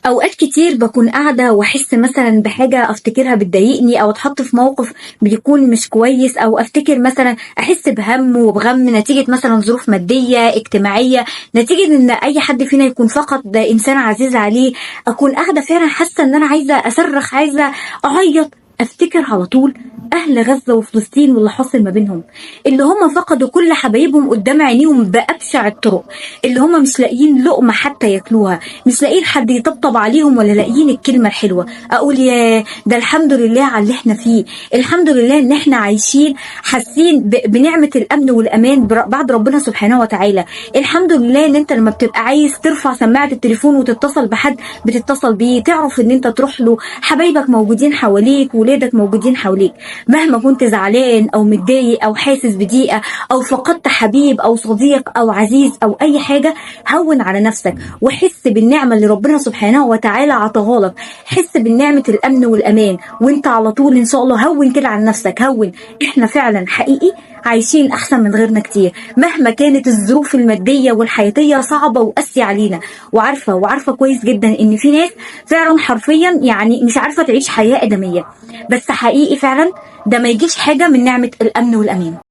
اوقات كتير بكون قاعده واحس مثلا بحاجه افتكرها بتضايقني، او اتحط في موقف بيكون مش كويس، او افتكر مثلا احس بهم وبغم نتيجه مثلا ظروف ماديه اجتماعيه، نتيجه ان اي حد فينا يكون فقد انسان عزيز عليه. اكون قاعده فعلا حاسه ان انا عايزه اصرخ، عايزه اعيط. افتكر على طول اهل غزه وفلسطين واللي حاصل ما بينهم، اللي هم فقدوا كل حبايبهم قدام عينيهم بابشع الطرق، اللي هم مش لاقيين لقمه حتى ياكلوها، مش لاقيين حد يطبطب عليهم ولا لاقيين الكلمه الحلوه. اقول يا ده الحمد لله على اللي احنا فيه، الحمد لله ان احنا عايشين حاسين بنعمه الامن والامان بعد ربنا سبحانه وتعالى. الحمد لله ان انت لما بتبقى عايز ترفع سماعه التليفون وتتصل بحد بتتصل بيه، تعرف ان انت تروح له، حبايبك موجودين حواليك، ولادك موجودين حواليك. مهما كنت زعلان او متضايق او حاسس بضيقه او فقدت حبيب او صديق او عزيز او اي حاجه، هون على نفسك وحس بالنعمه اللي ربنا سبحانه وتعالى عطاها لك. حس بالنعمه الامن والامان، وانت على طول ان شاء الله هون كده على نفسك، هون. احنا فعلا حقيقي عايشين احسن من غيرنا كتير، مهما كانت الظروف الماديه والحياتيه صعبه وقاسيه علينا. وعارفه كويس جدا ان في ناس فعلا حرفيا يعني مش عارفه تعيش حياه ادميه، بس حقيقي فعلا ده ما يجيش حاجه من نعمه الامن والامان.